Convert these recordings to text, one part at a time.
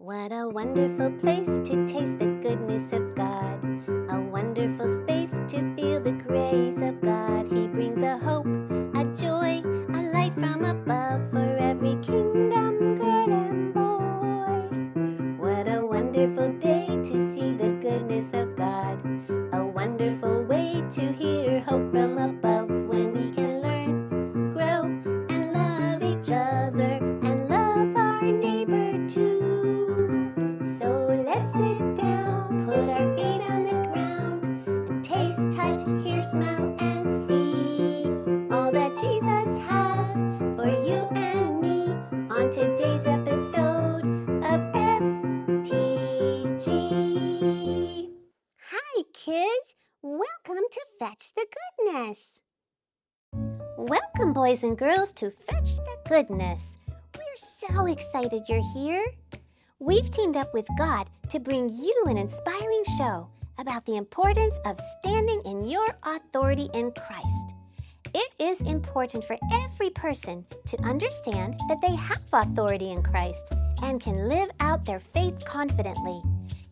What a wonderful place to taste the goodness of God. A wonderful space to feel the grace of God. He brings a hope, a joy, a light from above for every kingdom, girl and boy. What a wonderful day to see the goodness of God. A wonderful way to hear hope from above when we can learn, grow, and love each other and love our neighbor too. So let's sit down, put our feet on the ground, and taste, touch, hear, smell, and see all that Jesus has for you and me on today's episode of FTG. Hi, kids. Welcome to Fetch the Goodness. Welcome, boys and girls, to Fetch the Goodness. We're so excited you're here. We've teamed up with God to bring you an inspiring show about the importance of standing in your authority in Christ. It is important for every person to understand that they have authority in Christ and can live out their faith confidently.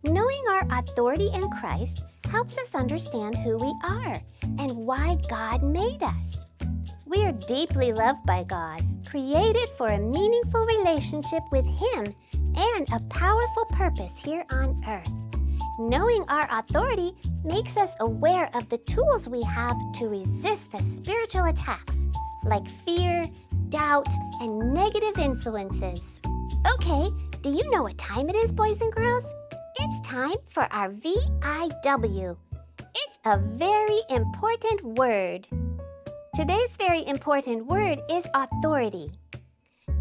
Knowing our authority in Christ helps us understand who we are and why God made us. We are deeply loved by God, created for a meaningful relationship with Him and a powerful purpose here on earth. Knowing our authority makes us aware of the tools we have to resist the spiritual attacks, like fear, doubt, and negative influences. Okay, do you know what time it is, boys and girls? It's time for our VIW. It's a very important word. Today's very important word is authority.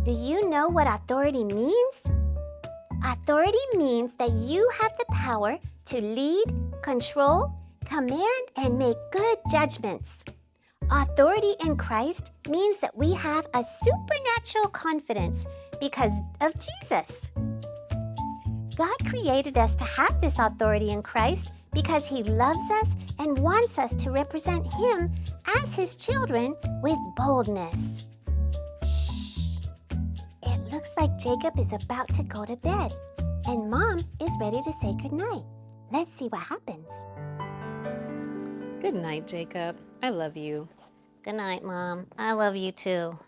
Do you know what authority means? Authority means that you have the power to lead, control, command, and make good judgments. Authority in Christ means that we have a supernatural confidence because of Jesus. God created us to have this authority in Christ because He loves us and wants us to represent Him as His children with boldness. Shh! It looks like Jacob is about to go to bed, and Mom is ready to say goodnight. Let's see what happens. Good night, Jacob. I love you. Good night, Mom. I love you too.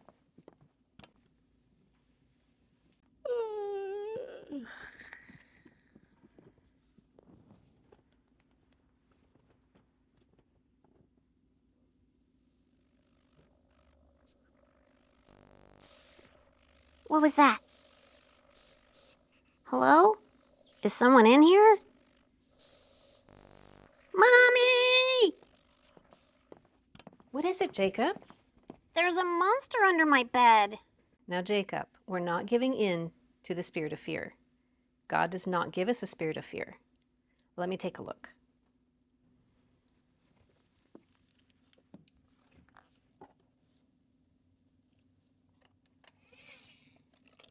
What was that? Hello? Is someone in here? Mommy! What is it, Jacob? There's a monster under my bed. Now, Jacob, we're not giving in to the spirit of fear. God does not give us a spirit of fear. Let me take a look.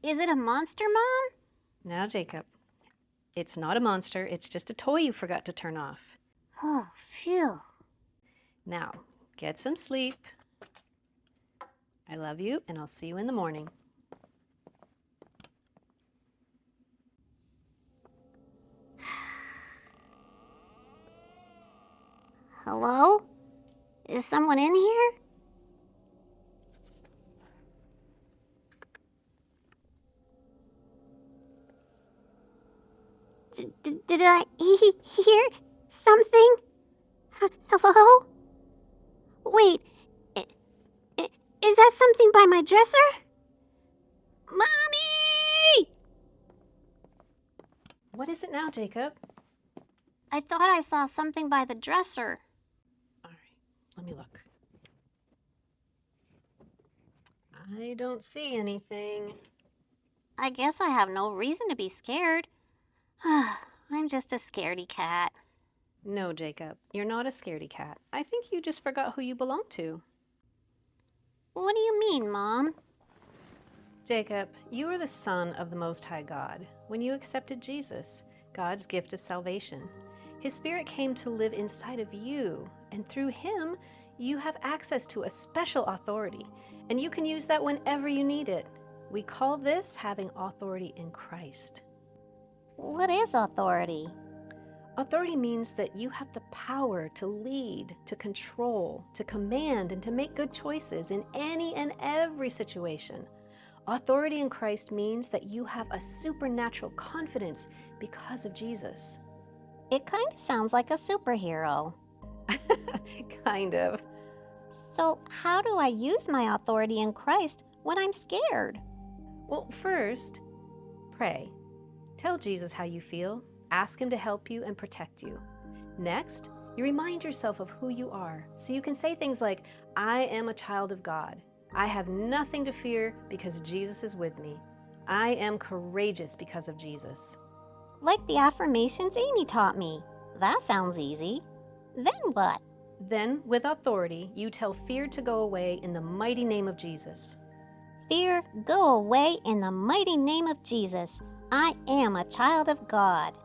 Is it a monster, Mom? Now, Jacob, it's not a monster. It's just a toy you forgot to turn off. Oh, phew. Now, get some sleep. I love you, and I'll see you in the morning. Hello? Is someone in here? Did I hear something? Hello? Wait, is that something by my dresser? Mommy! What is it now, Jacob? I thought I saw something by the dresser. All right, let me look. I don't see anything. I guess I have no reason to be scared. I'm just a scaredy cat. No, Jacob, you're not a scaredy cat. I think you just forgot who you belong to. What do you mean, Mom? Jacob, you are the son of the Most High God. When you accepted Jesus, God's gift of salvation, His Spirit came to live inside of you, and through Him, you have access to a special authority, and you can use that whenever you need it. We call this having authority in Christ. What is authority? Authority means that you have the power to lead, to control, to command, and to make good choices in any and every situation. Authority in Christ means that you have a supernatural confidence because of Jesus. It kind of sounds like a superhero. Kind of. So, how do I use my authority in Christ when I'm scared? Well, first, pray. Tell Jesus how you feel. Ask him to help you and protect you. Next, you remind yourself of who you are. So you can say things like, I am a child of God. I have nothing to fear because Jesus is with me. I am courageous because of Jesus. Like the affirmations Amy taught me. That sounds easy. Then what? Then, with authority, you tell fear to go away in the mighty name of Jesus. Fear, go away in the mighty name of Jesus. I am a child of God.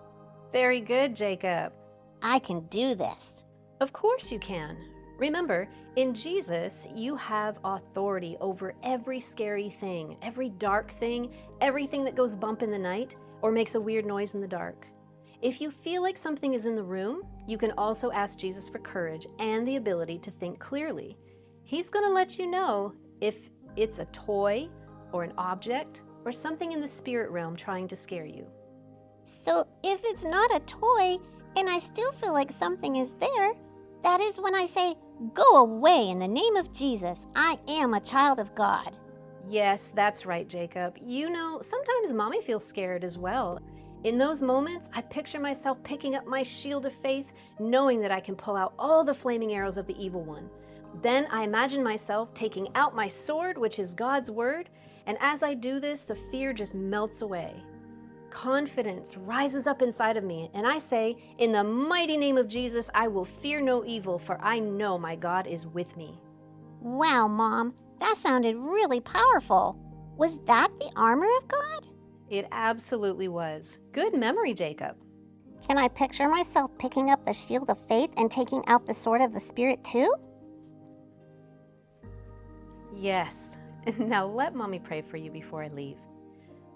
Very good, Jacob. I can do this. Of course you can. Remember, in Jesus, you have authority over every scary thing, every dark thing, everything that goes bump in the night or makes a weird noise in the dark. If you feel like something is in the room, you can also ask Jesus for courage and the ability to think clearly. He's going to let you know if it's a toy or an object or something in the spirit realm trying to scare you. So if it's not a toy and I still feel like something is there, that is when I say, go away in the name of Jesus. I am a child of God. Yes, that's right, Jacob. You know, sometimes Mommy feels scared as well. In those moments, I picture myself picking up my shield of faith, knowing that I can pull out all the flaming arrows of the evil one. Then I imagine myself taking out my sword, which is God's word, and as I do this, the fear just melts away. Confidence rises up inside of me, and I say, in the mighty name of Jesus, I will fear no evil, for I know my God is with me. Wow, Mom, that sounded really powerful. Was that the armor of God? It absolutely was. Good memory, Jacob. Can I picture myself picking up the shield of faith and taking out the sword of the Spirit too? Yes. Now let Mommy pray for you before I leave.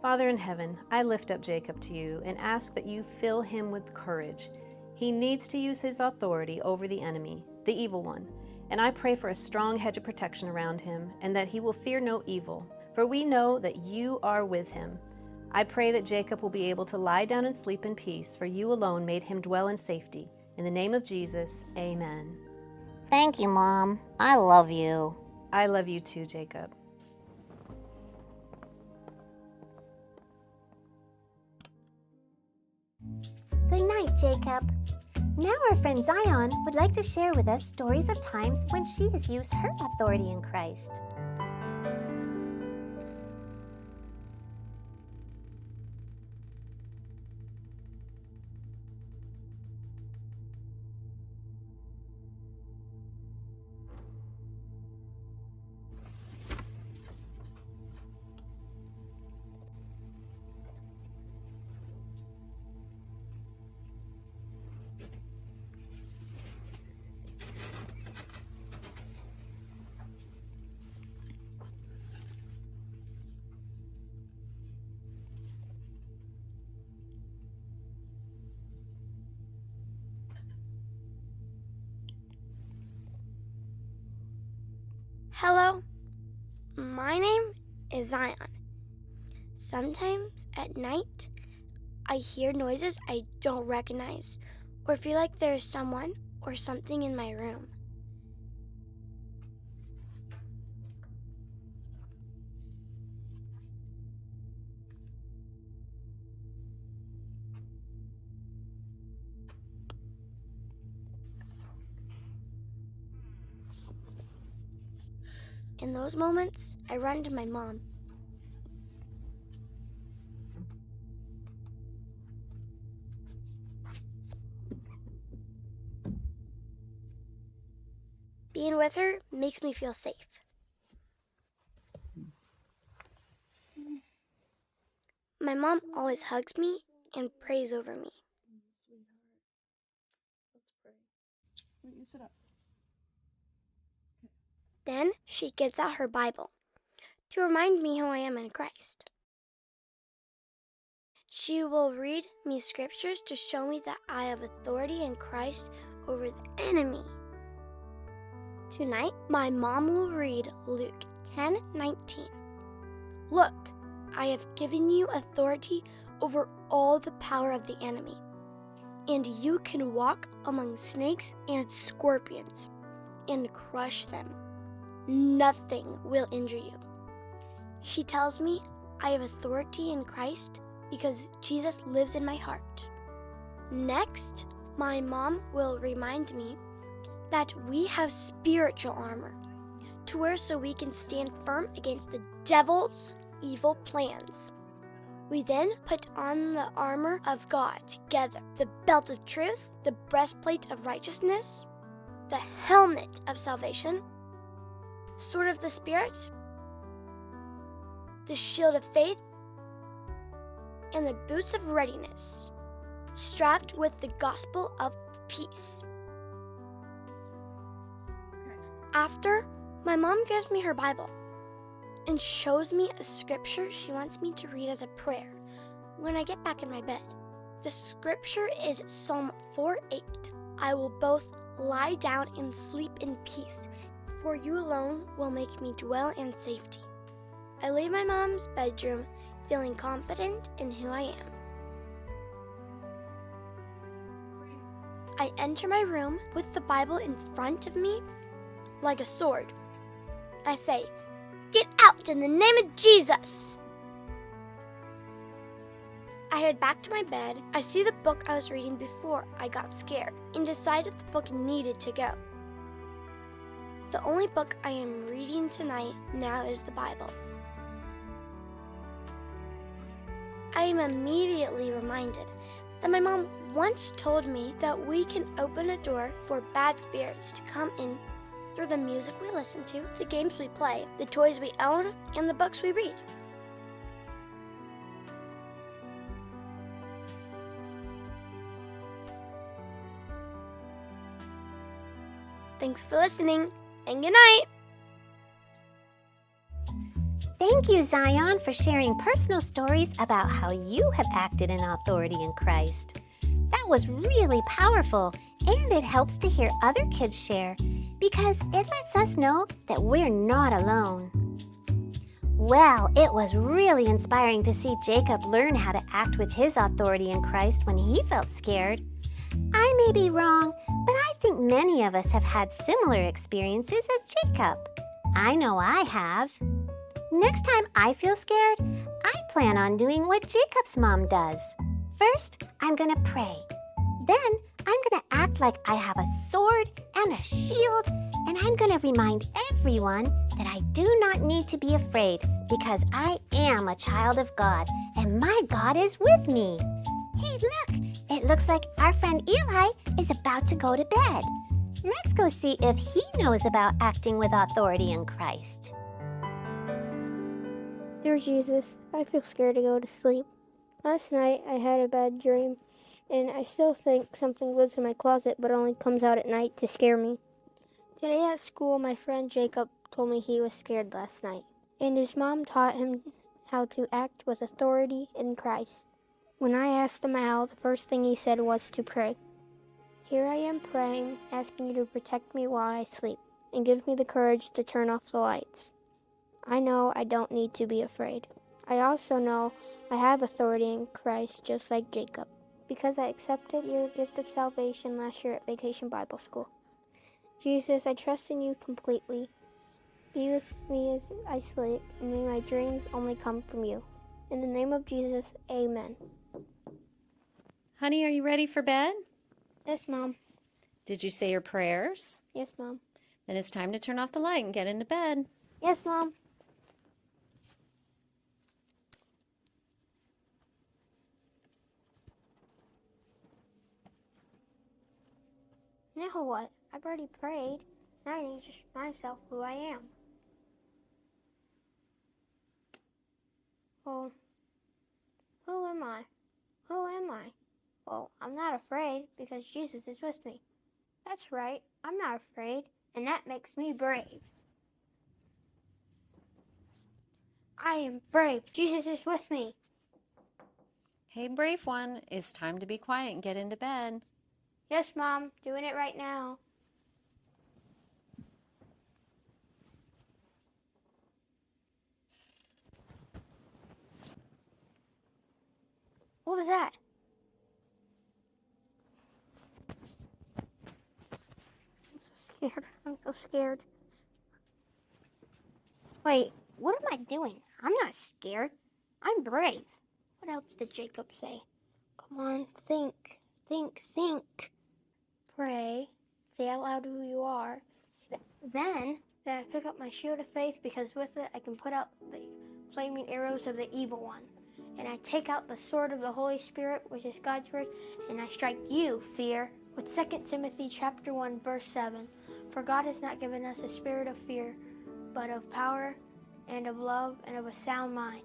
Father in heaven, I lift up Jacob to you and ask that you fill him with courage. He needs to use his authority over the enemy, the evil one. And I pray for a strong hedge of protection around him and that he will fear no evil, for we know that you are with him. I pray that Jacob will be able to lie down and sleep in peace, for you alone made him dwell in safety. In the name of Jesus, amen. Thank you, Mom. I love you. I love you too, Jacob. Good night, Jacob. Now our friend Zyon would like to share with us stories of times when she has used her authority in Christ. Hello, my name is Zyon. Sometimes at night, I hear noises I don't recognize or feel like there is someone or something in my room. In those moments, I run to my mom. Being with her makes me feel safe. My mom always hugs me and prays over me. Then she gets out her Bible to remind me who I am in Christ. She will read me scriptures to show me that I have authority in Christ over the enemy. Tonight, my mom will read Luke 10:19. Look, I have given you authority over all the power of the enemy, and you can walk among snakes and scorpions and crush them. Nothing will injure you. She tells me I have authority in Christ because Jesus lives in my heart. Next, my mom will remind me that we have spiritual armor to wear so we can stand firm against the devil's evil plans. We then put on the armor of God together, the belt of truth, the breastplate of righteousness, the helmet of salvation, sword of the Spirit, the shield of faith, and the boots of readiness, strapped with the gospel of peace. After, my mom gives me her Bible and shows me a scripture she wants me to read as a prayer when I get back in my bed. The scripture is Psalm 4:8. I will both lie down and sleep in peace, for you alone will make me dwell in safety. I leave my mom's bedroom feeling confident in who I am. I enter my room with the Bible in front of me like a sword. I say, "Get out in the name of Jesus!" I head back to my bed. I see the book I was reading before I got scared and decided the book needed to go. The only book I am reading tonight now is the Bible. I am immediately reminded that my mom once told me that we can open a door for bad spirits to come in through the music we listen to, the games we play, the toys we own, and the books we read. Thanks for listening, and good night! Thank you, Zyon, for sharing personal stories about how you have acted in authority in Christ. That was really powerful, and it helps to hear other kids share because it lets us know that we're not alone. Well, it was really inspiring to see Jacob learn how to act with his authority in Christ when he felt scared. I may be wrong, but I think many of us have had similar experiences as Jacob. I know I have. Next time I feel scared, I plan on doing what Jacob's mom does. First, I'm going to pray. Then, I'm going to act like I have a sword and a shield, and I'm going to remind everyone that I do not need to be afraid because I am a child of God, and my God is with me. Hey, look! It looks like our friend Eli is about to go to bed. Let's go see if he knows about acting with authority in Christ. Dear Jesus, I feel scared to go to sleep. Last night I had a bad dream, and I still think something lives in my closet but only comes out at night to scare me. Today at school, my friend Jacob told me he was scared last night, and his mom taught him how to act with authority in Christ. When I asked him how, the first thing he said was to pray. Here I am praying, asking you to protect me while I sleep, and give me the courage to turn off the lights. I know I don't need to be afraid. I also know I have authority in Christ just like Jacob, because I accepted your gift of salvation last year at Vacation Bible School. Jesus, I trust in you completely. Be with me as I sleep, and may my dreams only come from you. In the name of Jesus, amen. Honey, are you ready for bed? Yes, Mom. Did you say your prayers? Yes, Mom. Then it's time to turn off the light and get into bed. Yes, Mom. Now what? I've already prayed. Now I need to remind myself who I am. Well, who am I? Who am I? Well, I'm not afraid because Jesus is with me. That's right, I'm not afraid, and that makes me brave. I am brave. Jesus is with me. Hey, brave one, it's time to be quiet and get into bed. Yes, Mom, doing it right now. What was that? I'm so scared. I'm so scared. Wait, what am I doing? I'm not scared. I'm brave. What else did Jacob say? Come on, think. Pray. Say out loud who you are. Then I pick up my shield of faith, because with it I can put out the flaming arrows of the evil one. And I take out the sword of the Holy Spirit, which is God's word, and I strike you, fear, with 2 Timothy chapter 1, verse 7. For God has not given us a spirit of fear, but of power and of love and of a sound mind.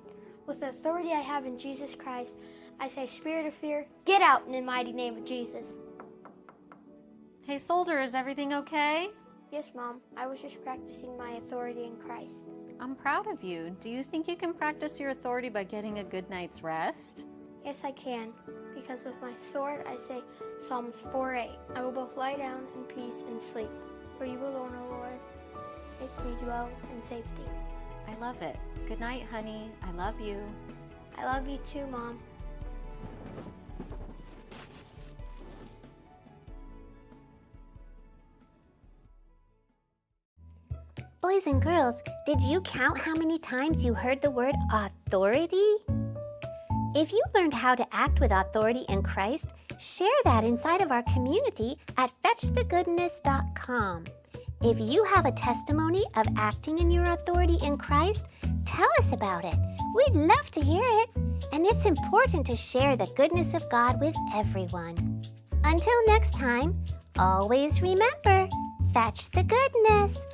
With the authority I have in Jesus Christ, I say, spirit of fear, get out in the mighty name of Jesus. Hey, soldier, is everything okay? Yes, Mom. I was just practicing my authority in Christ. I'm proud of you. Do you think you can practice your authority by getting a good night's rest? Yes, I can. Because with my sword, I say Psalms 4:8. I will both lie down in peace and sleep. For you alone, O Lord, make me dwell in safety. I love it. Good night, honey. I love you. I love you too, Mom. Boys and girls, did you count how many times you heard the word authority? If you learned how to act with authority in Christ, share that inside of our community at fetchthegoodness.com. If you have a testimony of acting in your authority in Christ, tell us about it. We'd love to hear it. And it's important to share the goodness of God with everyone. Until next time, always remember, fetch the goodness.